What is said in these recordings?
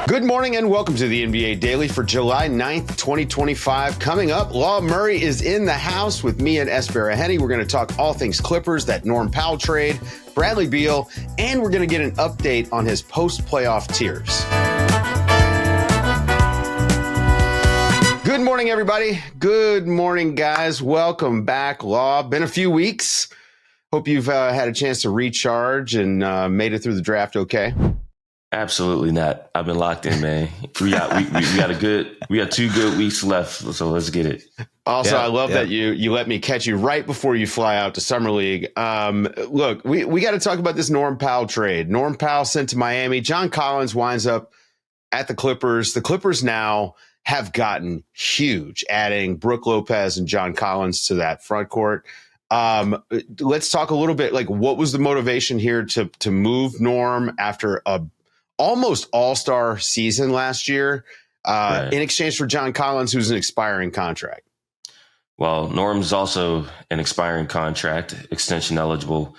Good morning and welcome to the NBA Daily for July 9th, 2025. Coming up, Law Murray is in the house with me and Es Baraheni. We're going to talk all things Clippers, that Norm Powell trade, Bradley Beal, and we're going to get an update on his post-playoff tiers. Good morning, everybody. Good morning, guys. Welcome back, Law. Been a few weeks. Hope you've had a chance to recharge and made it through the draft okay. Absolutely not. I've been locked in, man. We got 2 good weeks left, so let's get it. Also, I love that you let me catch you right before you fly out to Summer League. Look, we got to talk about this Norm Powell trade. Norm Powell sent to Miami. John Collins winds up at the Clippers. The Clippers now have gotten huge, adding Brook Lopez and John Collins to that front court. Let's talk a little bit, like, what was the motivation here to move Norm after a almost all-star season last year in exchange for John Collins, who's an expiring contract? Well, Norm's also an expiring contract, extension eligible,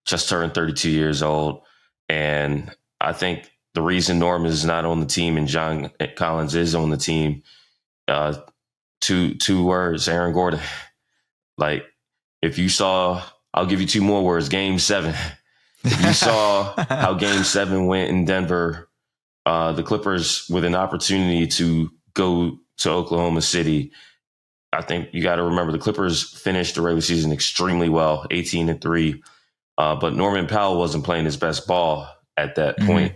just turned 32 years old. And I think the reason Norm is not on the team and John Collins is on the team, two words, Aaron Gordon. Like, if you saw, I'll give you 2 more words, Game 7. If you saw how Game 7 went in Denver, the Clippers with an opportunity to go to Oklahoma City, I think you got to remember the Clippers finished the regular season extremely well, 18-3. But Norman Powell wasn't playing his best ball at that point.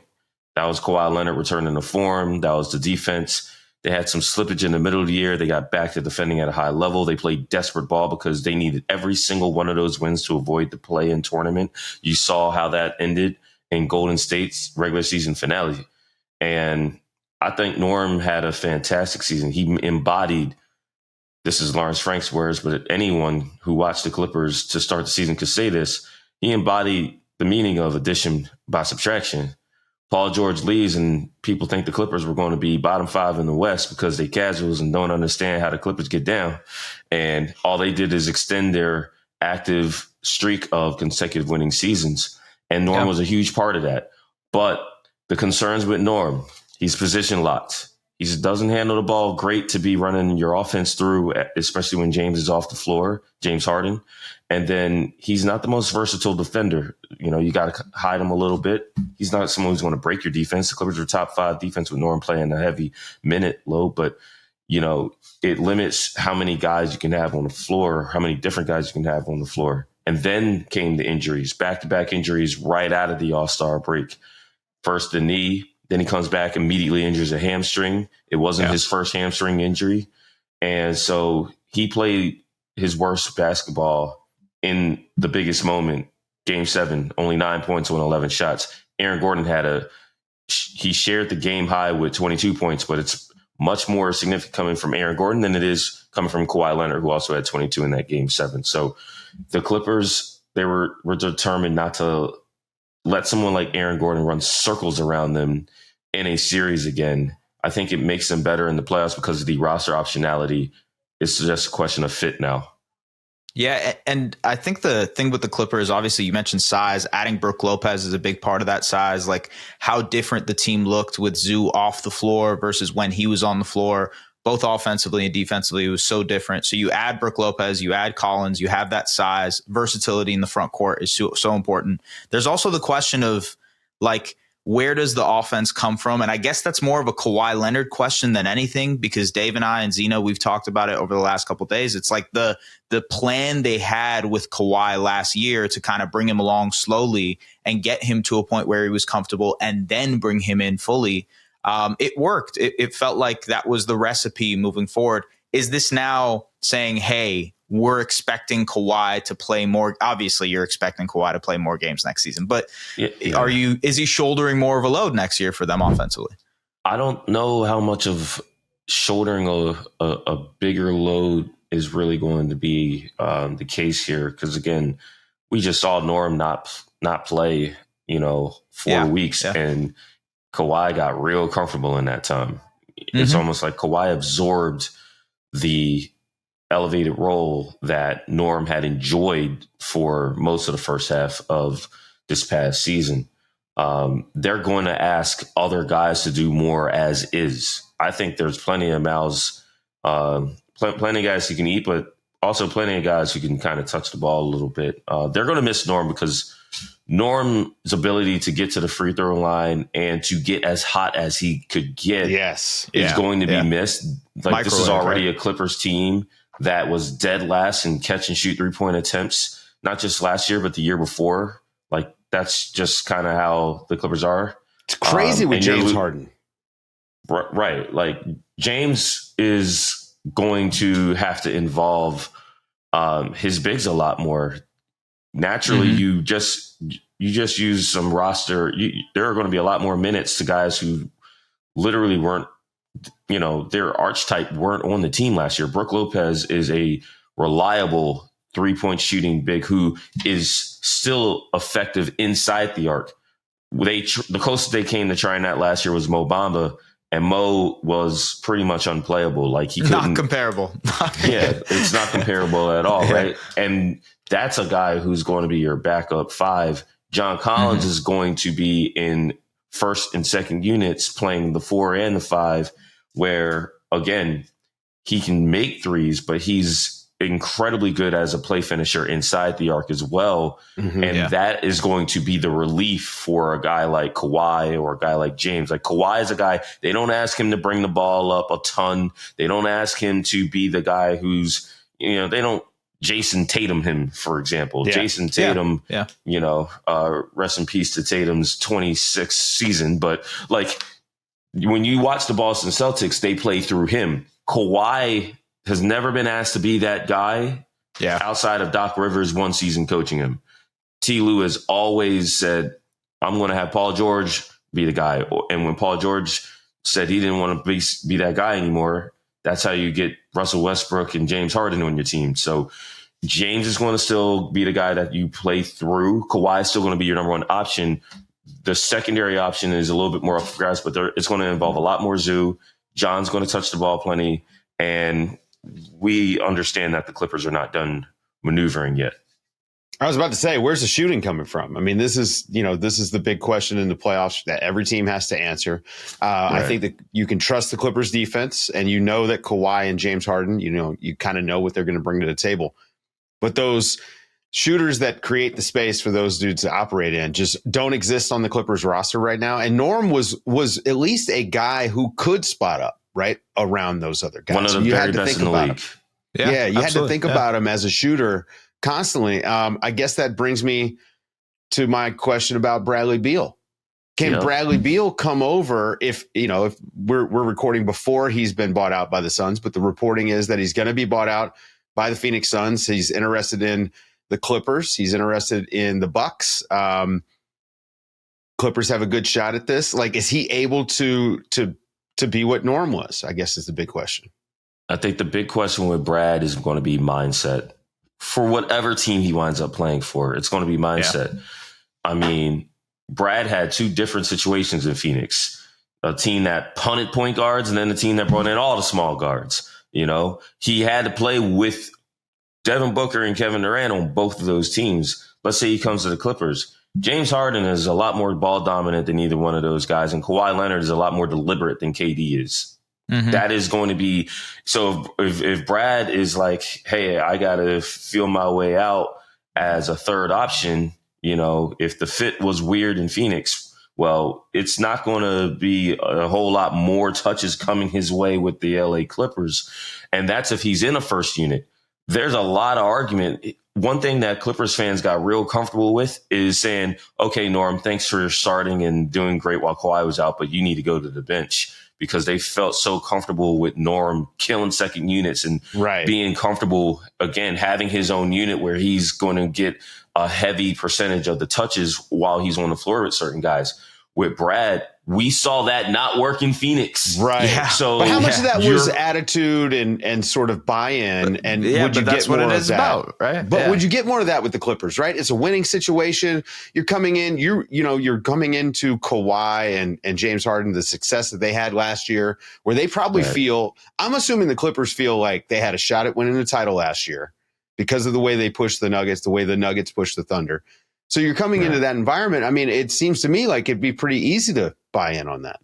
That was Kawhi Leonard returning to form. That was the defense. They had some slippage in the middle of the year. They got back to defending at a high level. They played desperate ball because they needed every single one of those wins to avoid the play-in tournament. You saw how that ended in Golden State's regular season finale. And I think Norm had a fantastic season. He embodied, this is Lawrence Frank's words, but anyone who watched the Clippers to start the season could say this, he embodied the meaning of addition by subtraction. Paul George leaves and people think the Clippers were going to be bottom 5 in the West because they casuals and don't understand how the Clippers get down. And all they did is extend their active streak of consecutive winning seasons. And Norm was a huge part of that. But the concerns with Norm, he's position locked. He doesn't handle the ball great to be running your offense through, especially when James is off the floor, James Harden. And then he's not the most versatile defender. You know, you got to hide him a little bit. He's not someone who's going to break your defense. The Clippers are top 5 defense with Norm playing a heavy minute load, but, you know, it limits how many guys you can have on the floor, how many different guys you can have on the floor. And then came the injuries, back-to-back injuries right out of the All-Star break. First the knee, then he comes back, immediately injures a hamstring. It wasn't his first hamstring injury. And so he played his worst basketball in the biggest moment, Game 7, only 9 points on 11 shots. Aaron Gordon he shared the game high with 22 points, but it's much more significant coming from Aaron Gordon than it is coming from Kawhi Leonard, who also had 22 in that Game 7. So the Clippers, they were determined not to let someone like Aaron Gordon run circles around them in a series again. I think it makes them better in the playoffs because of the roster optionality. It's just a question of fit now. Yeah, and I think the thing with the Clippers, obviously you mentioned size. Adding Brook Lopez is a big part of that size, like how different the team looked with Zoo off the floor versus when he was on the floor, both offensively and defensively. It was so different. So you add Brook Lopez, you add Collins, you have that size. Versatility in the front court is so important. There's also the question of, like, where does the offense come from? And I guess that's more of a Kawhi Leonard question than anything, because Dave and I and Zeno, we've talked about it over the last couple of days. It's like the plan they had with Kawhi last year to kind of bring him along slowly and get him to a point where he was comfortable and then bring him in fully. It worked. It felt like that was the recipe moving forward. Is this now saying, hey, we're expecting Kawhi to play more? Obviously, you're expecting Kawhi to play more games next season, but is he shouldering more of a load next year for them offensively? I don't know how much of shouldering a bigger load is really going to be the case here, because again, we just saw Norm not play, 4 weeks, and Kawhi got real comfortable in that time. It's almost like Kawhi absorbed the elevated role that Norm had enjoyed for most of the first half of this past season. they're going to ask other guys to do more as is. I think there's plenty of mouths, plenty of guys who can eat, but also plenty of guys who can kind of touch the ball a little bit. They're going to miss Norm because Norm's ability to get to the free throw line and to get as hot as he could get is going to be missed. Like, this is already a Clippers team that was dead last in catch and shoot 3-point attempts, not just last year, but the year before. Like, that's just kind of how the Clippers are. It's crazy with James Harden. Right. Like, James is going to have to involve his bigs a lot more. Naturally, you just use some roster. There are going to be a lot more minutes to guys who literally weren't, their archetype weren't on the team last year. Brook Lopez is a reliable 3-point shooting big who is still effective inside the arc. The closest they came to trying that last year was Mo Bamba, and Mo was pretty much unplayable. Like, he couldn't. Not comparable. It's not comparable at all, right? And that's a guy who's going to be your backup 5. John Collins is going to be in first and second units playing the 4 and the 5, where, again, he can make threes, but he's incredibly good as a play finisher inside the arc as well. And that is going to be the relief for a guy like Kawhi or a guy like James. Like, Kawhi is a guy, they don't ask him to bring the ball up a ton. They don't ask him to be the guy who's, they don't Jayson Tatum him, for example. Jayson Tatum, rest in peace to Tatum's 26th season. But, like, when you watch the Boston Celtics, they play through him. Kawhi has never been asked to be that guy outside of Doc Rivers one season coaching him. T. Lue has always said, I'm going to have Paul George be the guy. And when Paul George said he didn't want to be that guy anymore, that's how you get Russell Westbrook and James Harden on your team. So James is going to still be the guy that you play through. Kawhi is still going to be your number one option. The secondary option is a little bit more up for grabs, but it's going to involve a lot more Zoo. John's going to touch the ball plenty. And we understand that the Clippers are not done maneuvering yet. I was about to say, where's the shooting coming from? I mean, this is the big question in the playoffs that every team has to answer. I think that you can trust the Clippers defense, and that Kawhi and James Harden, you kind of know what they're going to bring to the table. But those shooters that create the space for those dudes to operate in just don't exist on the Clippers roster right now. And Norm was at least a guy who could spot up right around those other guys. One of the very best in the league. You had to think about him as a shooter constantly. I guess that brings me to my question about Bradley Beal. Can Bradley Beal come over if we're recording before he's been bought out by the Suns, but the reporting is that he's going to be bought out by the Phoenix Suns. He's interested in the Clippers. He's interested in the Bucks. Clippers have a good shot at this. Like, is he able to be what Norm was, I guess, is the big question. I think the big question with Brad is going to be mindset. For whatever team he winds up playing for, it's going to be mindset. Yeah. I mean, Brad had 2 different situations in Phoenix. A team that punted point guards and then a team that brought in all the small guards. He had to play with Devin Booker and Kevin Durant on both of those teams. Let's say he comes to the Clippers. James Harden is a lot more ball dominant than either one of those guys, and Kawhi Leonard is a lot more deliberate than KD is. That is going to be so. If Brad is like, "Hey, I got to feel my way out as a third option," if the fit was weird in Phoenix, well, it's not going to be a whole lot more touches coming his way with the LA Clippers, and that's if he's in a first unit. There's a lot of argument. One thing that Clippers fans got real comfortable with is saying, okay, Norm, thanks for starting and doing great while Kawhi was out, but you need to go to the bench, because they felt so comfortable with Norm killing second units and being comfortable, again, having his own unit where he's going to get a heavy percentage of the touches while he's on the floor with certain guys. With Brad, we saw that not work in Phoenix. Right. Yeah. So, but how much of that was attitude and sort of buy-in? And would you get more of that? About, right? But would you get more of that with the Clippers, right? It's a winning situation. You're coming in, you're coming into Kawhi and James Harden, the success that they had last year, where they probably feel, I'm assuming the Clippers feel like they had a shot at winning the title last year because of the way they pushed the Nuggets, the way the Nuggets pushed the Thunder. So you're coming into that environment. I mean, it seems to me like it'd be pretty easy to buy in on that.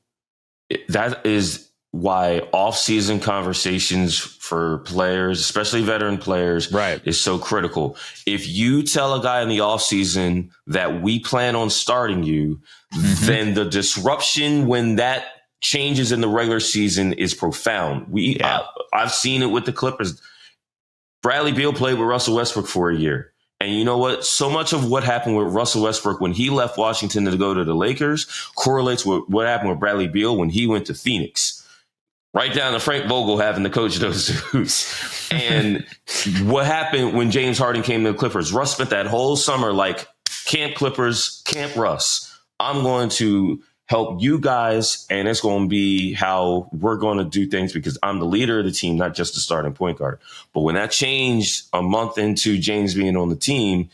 That is why off-season conversations for players, especially veteran players, is so critical. If you tell a guy in the off-season that we plan on starting you, then the disruption when that changes in the regular season is profound. I've seen it with the Clippers. Bradley Beal played with Russell Westbrook for a year. And you know what? So much of what happened with Russell Westbrook when he left Washington to go to the Lakers correlates with what happened with Bradley Beal when he went to Phoenix. Right down to Frank Vogel having to coach those dudes. And what happened when James Harden came to the Clippers? Russ spent that whole summer like, Camp Clippers, Camp Russ. I'm going to help you guys, and it's going to be how we're going to do things because I'm the leader of the team, not just the starting point guard. But when that changed a month into James being on the team,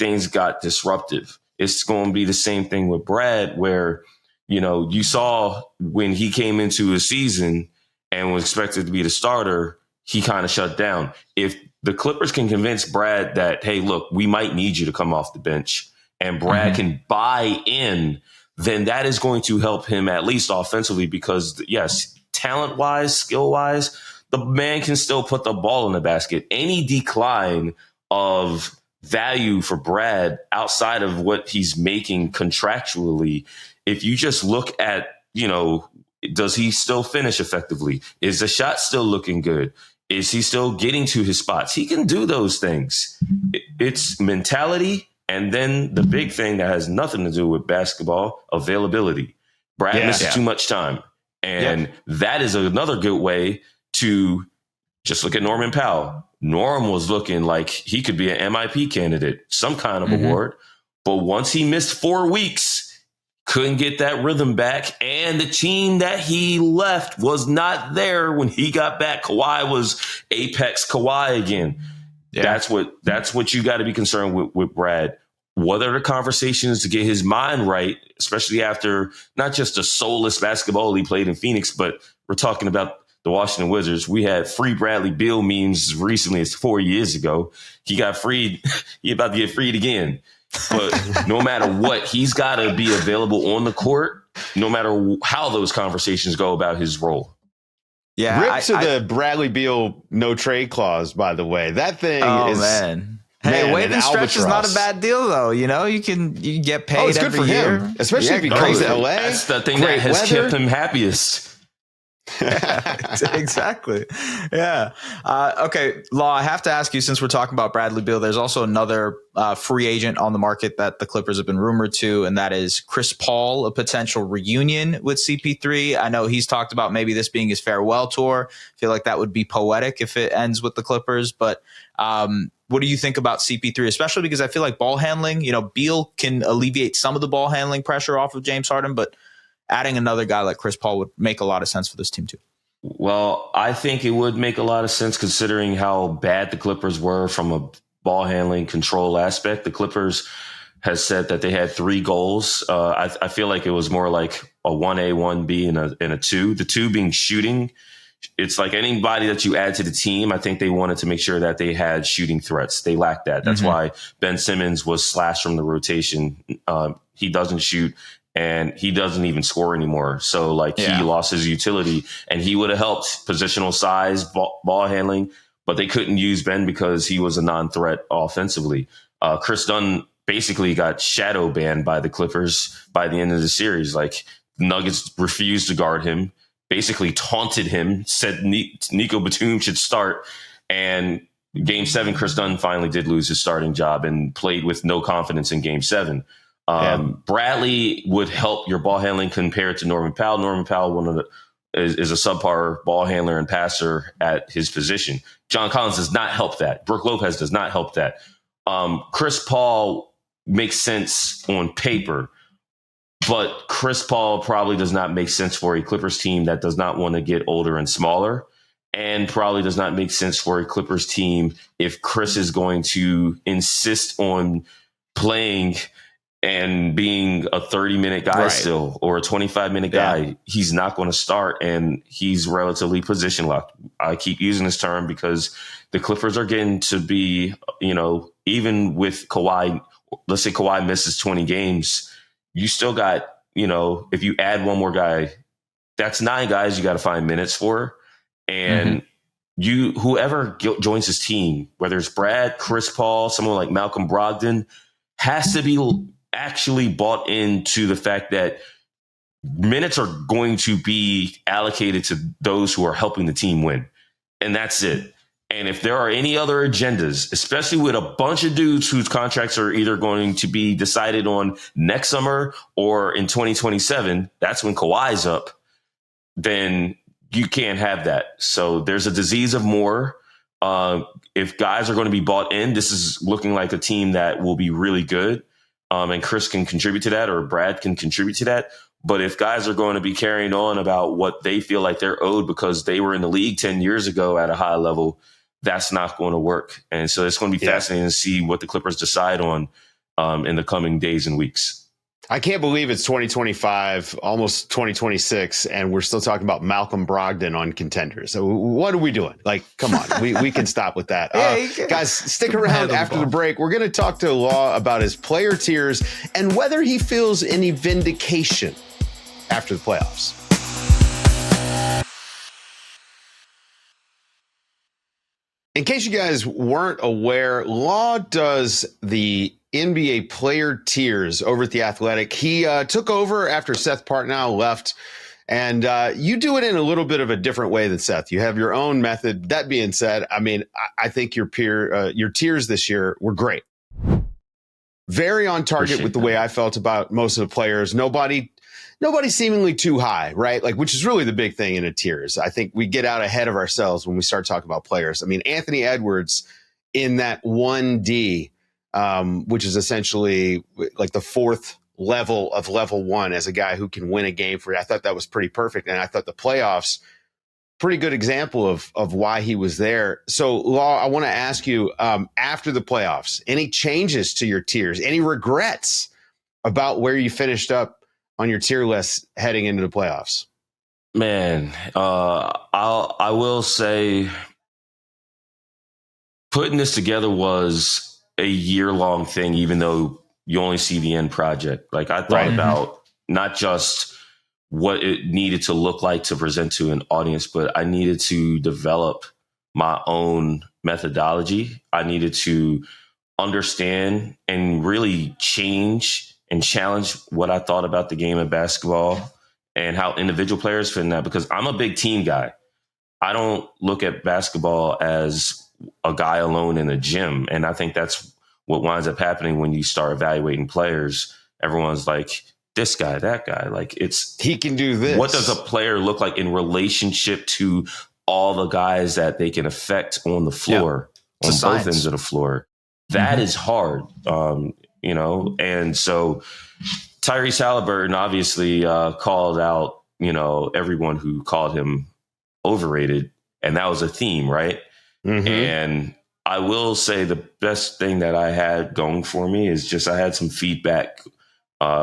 things got disruptive. It's going to be the same thing with Brad, where, you know, you saw when he came into a season and was expected to be the starter, he kind of shut down. If the Clippers can convince Brad that, hey, look, we might need you to come off the bench, and Brad can buy in, then that is going to help him at least offensively because, yes, talent-wise, skill-wise, the man can still put the ball in the basket. Any decline of value for Brad outside of what he's making contractually, if you just look at, you know, does he still finish effectively? Is the shot still looking good? Is he still getting to his spots? He can do those things. It's mentality. And then the big thing that has nothing to do with basketball, availability. Brad misses too much time. And that is another good way to just look at Norman Powell. Norm was looking like he could be an MIP candidate, some kind of award. But once he missed 4 weeks, couldn't get that rhythm back. And the team that he left was not there when he got back. Kawhi was apex Kawhi again. Yeah. That's what you got to be concerned with Brad. What are the conversations to get his mind right, especially after not just a soulless basketball he played in Phoenix, but we're talking about the Washington Wizards. We had free Bradley Beal memes recently, as 4 years ago. He got freed. He about to get freed again. But no matter what, he's got to be available on the court, no matter how those conversations go about his role. Yeah, Rip to the Bradley Beal no trade clause, by the way. That thing is... man. Hey, waiving stretch is not a bad deal, though. You know, you get paid it's good every for year. Him. Especially if he comes to LA. That's the thing that has kept him happiest. Exactly. Yeah. Okay, Law, I have to ask you, since we're talking about Bradley Beal, there's also another free agent on the market that the Clippers have been rumored to, and that is Chris Paul, a potential reunion with CP3. I know he's talked about maybe this being his farewell tour. I feel like that would be poetic if it ends with the Clippers, but what do you think about CP3, especially because I feel like ball handling, you know, Beal can alleviate some of the ball handling pressure off of James Harden, but adding another guy like Chris Paul would make a lot of sense for this team too. Well, I think it would make a lot of sense considering how bad the Clippers were from a ball handling control aspect. The Clippers has said that they had 3 goals. I feel like it was more like a 1A, 1B, and a 2. The 2 being shooting. It's like anybody that you add to the team, I think they wanted to make sure that they had shooting threats. They lacked that. That's why Ben Simmons was slashed from the rotation. He doesn't shoot. And he doesn't even score anymore. So, he lost his utility. And he would have helped positional size, ball handling. But they couldn't use Ben because he was a non-threat offensively. Chris Dunn basically got shadow banned by the Clippers by the end of the series. The Nuggets refused to guard him, basically taunted him, said Nico Batum should start. And Game 7, Chris Dunn finally did lose his starting job and played with no confidence in Game 7. Bradley would help your ball handling compared to Norman Powell. Norman Powell is a subpar ball handler and passer at his position. John Collins does not help that. Brook Lopez does not help that. Chris Paul makes sense on paper, but Chris Paul probably does not make sense for a Clippers team that does not want to get older and smaller, and probably does not make sense for a Clippers team if Chris is going to insist on playing and being a 30-minute guy still, or a 25-minute guy. He's not going to start, and he's relatively position locked. I keep using this term because the Clippers are getting to be, even with Kawhi let's say Kawhi misses 20 games, you still got, if you add one more guy, that's 9 guys you got to find minutes for. And whoever joins his team, whether it's Brad, Chris Paul, someone like Malcolm Brogdon, has to be actually bought into the fact that minutes are going to be allocated to those who are helping the team win. And that's it. And if there are any other agendas, especially with a bunch of dudes whose contracts are either going to be decided on next summer or in 2027, that's when Kawhi's up, then you can't have that. So there's a disease of more. If guys are going to be bought in, this is looking like a team that will be really good. And Chris can contribute to that, or Brad can contribute to that. But if guys are going to be carrying on about what they feel like they're owed because they were in the league 10 years ago at a high level, that's not going to work. And so it's going to be fascinating to see what the Clippers decide on in the coming days and weeks. I can't believe it's 2025, almost 2026, and we're still talking about Malcolm Brogdon on Contenders. So what are we doing? Like, come on, we can stop with that. Guys, stick around after the break. We're going to talk to Law about his player tiers and whether he feels any vindication after the playoffs. In case you guys weren't aware, Law does the NBA player tiers over at The Athletic. He took over after Seth Partnow left, and you do it in a little bit of a different way than Seth. You have your own method. That being said, I mean, I think your tiers this year were great. Very on target with the way I felt about most of the players. Nobody seemingly too high, right? Like, which is really the big thing in a tiers. I think we get out ahead of ourselves when we start talking about players. I mean, Anthony Edwards in that 1D, which is essentially like the 4th level of level 1 as a guy who can win a game for you. I thought that was pretty perfect. And I thought the playoffs, pretty good example of why he was there. So, Law, I want to ask you, after the playoffs, any changes to your tiers, any regrets about where you finished up on your tier list heading into the playoffs? Man, I will say putting this together was a year-long thing, even though you only see the end project. Like, I thought about not just what it needed to look like to present to an audience, but I needed to develop my own methodology. I needed to understand and really change and challenge what I thought about the game of basketball and how individual players fit in that, because I'm a big team guy. I don't look at basketball as a guy alone in a gym. And I think that's what winds up happening when you start evaluating players. Everyone's like, this guy, that guy, like, he can do this. What does a player look like in relationship to all the guys that they can affect on the floor, on both ends of the floor? That is hard. And so Tyrese Halliburton obviously called out, everyone who called him overrated. And that was a theme, right? And I will say the best thing that I had going for me is just I had some feedback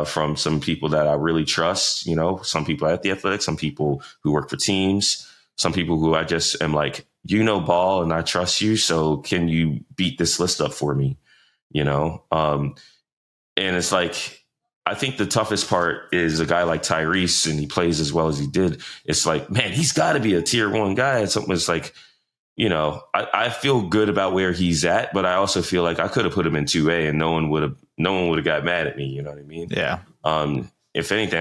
from some people that I really trust, some people at The Athletic, some people who work for teams, some people who I just am like, ball and I trust you. So can you beat this list up for me? And it's like, I think the toughest part is a guy like Tyrese, and he plays as well as he did. It's like, man, he's got to be a tier 1 guy. And something was like, I feel good about where he's at, but I also feel like I could have put him in 2A and no one would have got mad at me. You know what I mean? Yeah. If anything,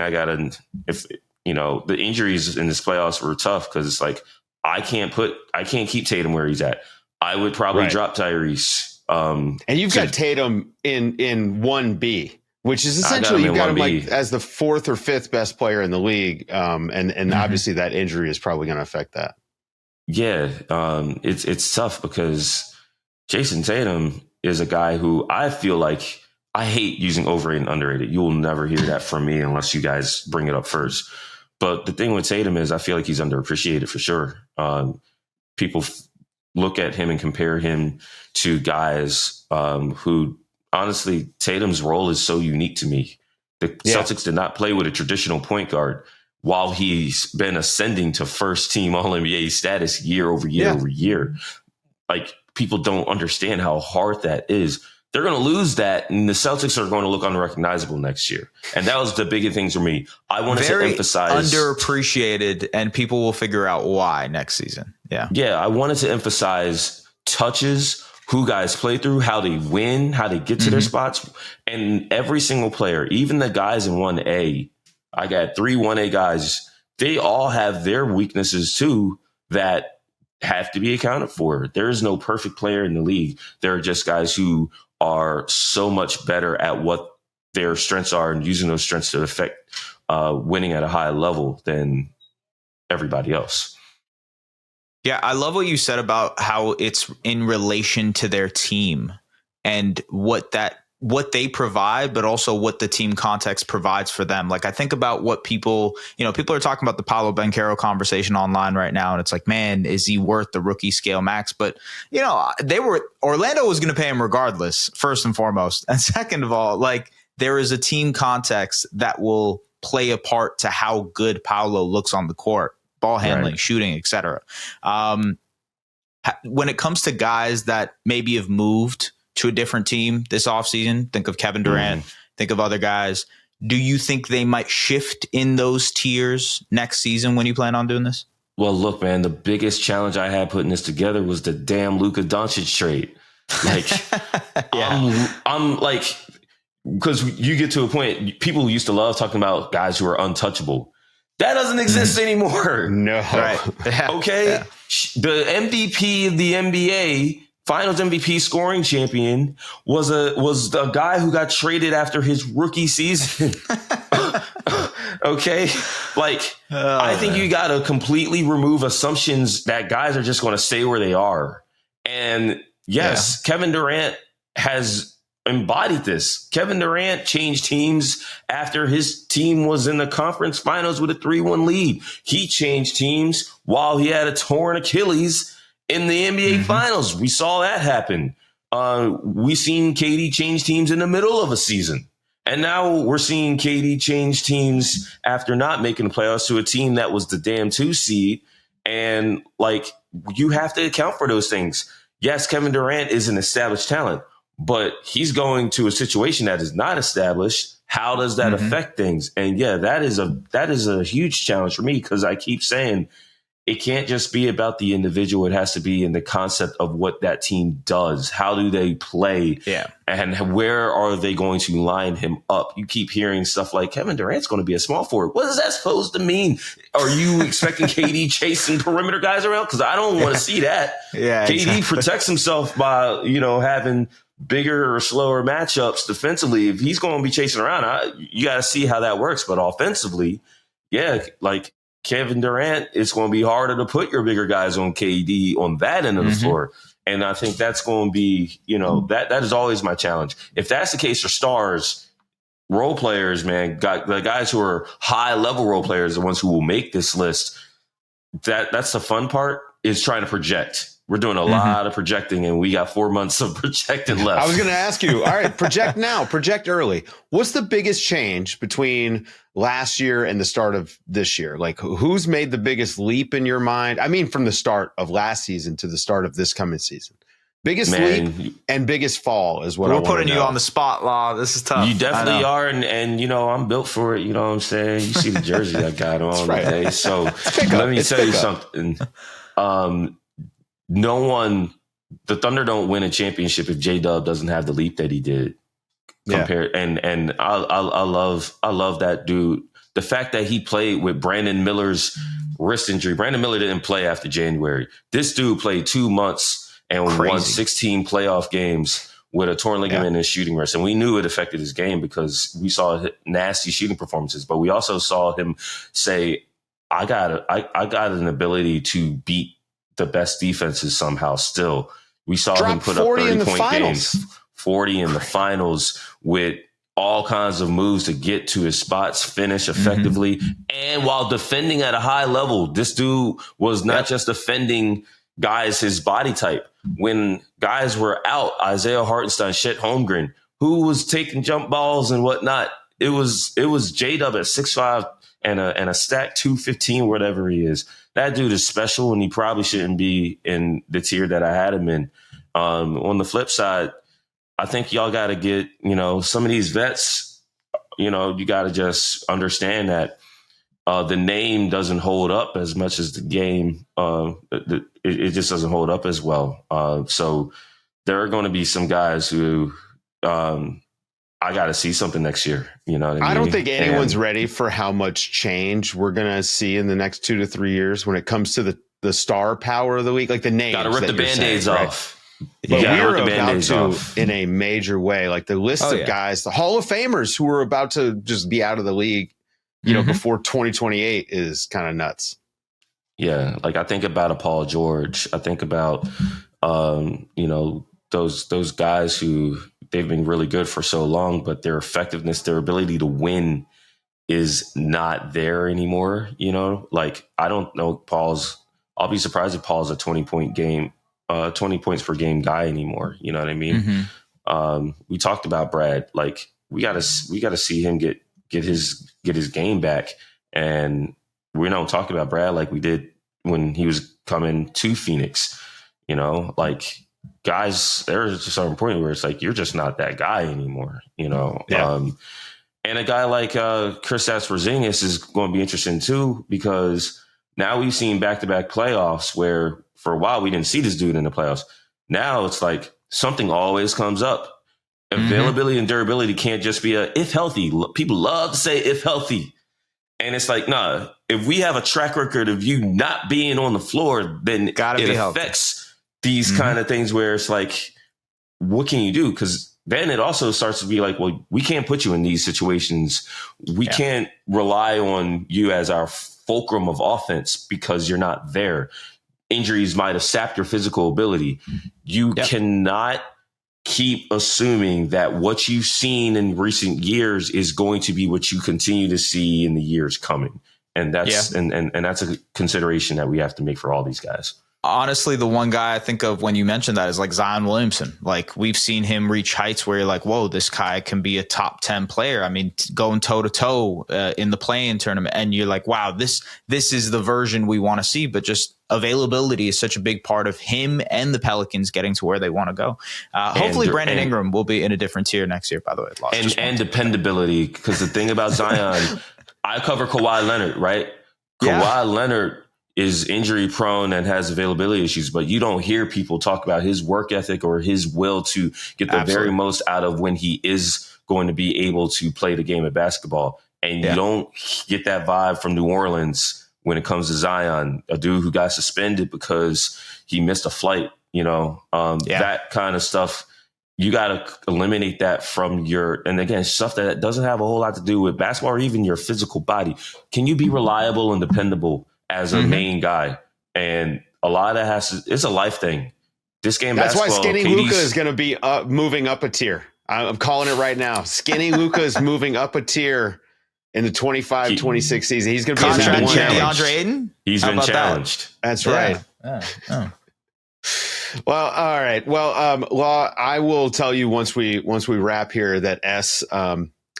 the injuries in this playoffs were tough because it's like, I can't keep Tatum where he's at. I would probably drop Tyrese. And you've got Tatum in 1B, which is essentially you've got him like as the 4th or 5th best player in the league. And obviously that injury is probably going to affect that. Yeah. It's tough because Jayson Tatum is a guy who I feel like I hate using overrated and underrated. You will never hear that from me unless you guys bring it up first. But the thing with Tatum is I feel like he's underappreciated for sure. People look at him and compare him to guys who, honestly, Tatum's role is so unique to me. The Celtics did not play with a traditional point guard while he's been ascending to first team All-NBA status year over year over year. Like, people don't understand how hard that is. they're going to lose that, and the Celtics are going to look unrecognizable next year. And that was the biggest things for me. I wanted to emphasize underappreciated, and people will figure out why next season. Yeah, I wanted to emphasize touches, who guys play through, how they win, how they get to their spots, and every single player, even the guys in 1A. I got 3 1A guys. They all have their weaknesses too that have to be accounted for. There is no perfect player in the league. There are just guys who are so much better at what their strengths are and using those strengths to affect winning at a high level than everybody else. Yeah, I love what you said about how it's in relation to their team and what they provide, but also what the team context provides for them. Like, I think about what people are talking about the Paolo Banchero conversation online right now. And it's like, man, is he worth the rookie scale max? But, Orlando was going to pay him regardless, first and foremost. And second of all, like, there is a team context that will play a part to how good Paolo looks on the court, ball handling, shooting, etc. When it comes to guys that maybe have moved to a different team this offseason, think of Kevin Durant, think of other guys. Do you think they might shift in those tiers next season when you plan on doing this? Well, look, man, the biggest challenge I had putting this together was the damn Luka Doncic trade. Like, I'm like, because you get to a point, people used to love talking about guys who are untouchable. That doesn't exist anymore. No. Right. Okay. Yeah. The MVP of the NBA, Finals MVP scoring champion, was a guy who got traded after his rookie season. Okay. Like, I think you got to completely remove assumptions that guys are just going to stay where they are. And yes, Kevin Durant has embodied this. Kevin Durant changed teams after his team was in the conference finals with a 3-1 lead. He changed teams while he had a torn Achilles in the NBA finals. We saw that happen. We seen KD change teams in the middle of a season. And now we're seeing KD change teams after not making the playoffs to a team that was the damn 2 seed. And like, you have to account for those things. Yes, Kevin Durant is an established talent, but he's going to a situation that is not established. How does that affect things? And yeah, that is a huge challenge for me, because I keep saying it can't just be about the individual. It has to be in the concept of what that team does. How do they play? Yeah. And where are they going to line him up? You keep hearing stuff like Kevin Durant's going to be a small forward. What is that supposed to mean? Are you expecting KD chasing perimeter guys around? Because I don't want to see that. Yeah, KD protects himself by, having bigger or slower matchups defensively. If he's going to be chasing around, you got to see how that works. But offensively, like Kevin Durant, it's going to be harder to put your bigger guys on KD on that end of the floor. And I think that's going to be, that is always my challenge. If that's the case for stars, role players, man, the guys who are high level role players, the ones who will make this list, that's the fun part, is trying to project. We're doing a lot of projecting, and we got 4 months of projecting left. I was going to ask you, all right, project now, project early. What's the biggest change between last year and the start of this year? Like, who's made the biggest leap in your mind? I mean, from the start of last season to the start of this coming season. Biggest leap and biggest fall is what I want to know. We're putting you on the spot, Law. This is tough. You definitely are, and I'm built for it. You know what I'm saying? You see the jersey I got on today. So let me tell you something. The Thunder don't win a championship if J-Dub doesn't have the leap that he did. And I love that dude. The fact that he played with Brandon Miller's wrist injury. Brandon Miller didn't play after January. This dude played 2 months and won 16 playoff games with a torn ligament in his shooting wrist. And we knew it affected his game because we saw nasty shooting performances, but we also saw him say, I got an ability to beat the best defenses somehow still. We saw him put up 30-point games, 40 in the finals with all kinds of moves to get to his spots, finish effectively. And while defending at a high level, this dude was not just defending guys his body type. When guys were out, Isaiah Hartenstein, Chet Holmgren, who was taking jump balls and whatnot, it was J-Dub at 6'5" and a stack 215, whatever he is. That dude is special, and he probably shouldn't be in the tier that I had him in. On the flip side, I think y'all got to get, some of these vets, you got to just understand that the name doesn't hold up as much as the game. It just doesn't hold up as well. So there are going to be some guys who I got to see something next year. You know what I mean? I don't think anyone's ready for how much change we're going to see in the next 2 to 3 years when it comes to the star power of the league, like the names. Got to rip the Band-Aids off. But we're about to, in a major way, like the list of guys, the Hall of Famers who are about to just be out of the league, before 2028 is kind of nuts. Yeah. Like I think about a Paul George. I think about, those guys who they've been really good for so long, but their effectiveness, their ability to win is not there anymore. Like I don't know I'll be surprised if Paul's a 20-point game. 20 points per game guy anymore. You know what I mean? We talked about Brad. Like we gotta see him get his game back. And we don't talk about Brad like we did when he was coming to Phoenix. Like guys, there's a certain point where it's like you're just not that guy anymore. Yeah. And a guy like Kristaps Porzingis is going to be interesting too, because now we've seen back-to-back playoffs where for a while we didn't see this dude in the playoffs. Now it's like something always comes up. Availability and durability can't just be if healthy. People love to say if healthy. And it's like, nah, if we have a track record of you not being on the floor, then it affects these kind of things where it's like, what can you do? Because then it also starts to be like, well, we can't put you in these situations. We can't rely on you as our fulcrum of offense because you're not there. Injuries might have sapped your physical ability. You cannot keep assuming that what you've seen in recent years is going to be what you continue to see in the years coming. And that's and that's a consideration that we have to make for all these guys. Honestly, the one guy I think of when you mentioned that is like Zion Williamson. Like we've seen him reach heights where you're like, whoa, this guy can be a top 10 player. I mean, going toe to toe in the play-in tournament. And you're like, wow, this is the version we want to see. But just availability is such a big part of him and the Pelicans getting to where they want to go. Hopefully Brandon Ingram will be in a different tier next year, by the way. And dependability. Because the thing about Zion, I cover Kawhi Leonard, right? Kawhi Leonard is injury prone and has availability issues, but you don't hear people talk about his work ethic or his will to get the very most out of when he is going to be able to play the game of basketball. And you don't get that vibe from New Orleans when it comes to Zion, a dude who got suspended because he missed a flight, that kind of stuff. You got to eliminate that from and again, stuff that doesn't have a whole lot to do with basketball or even your physical body. Can you be reliable and dependable as a main guy? And a lot of that it's a life thing. This game, that's why basketball, Skinny Luka is going to be moving up a tier. I'm calling it right now. Skinny Luka is moving up a tier in the 25-26 season. He's going to be contract DeAndre Ayton. He's been challenged. That's right. Well, all right. Well, Law, I will tell you once we wrap here that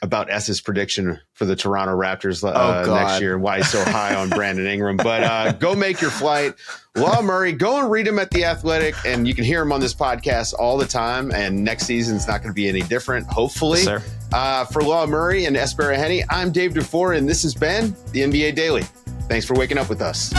about S's prediction for the Toronto Raptors next year and why he's so high on Brandon Ingram. But go make your flight. Law Murray, go and read him at The Athletic, and you can hear him on this podcast all the time, and next season's not going to be any different, hopefully. Yes, sir. For Law Murray and Es Baraheni, I'm Dave DuFour, and this has been the NBA Daily. Thanks for waking up with us.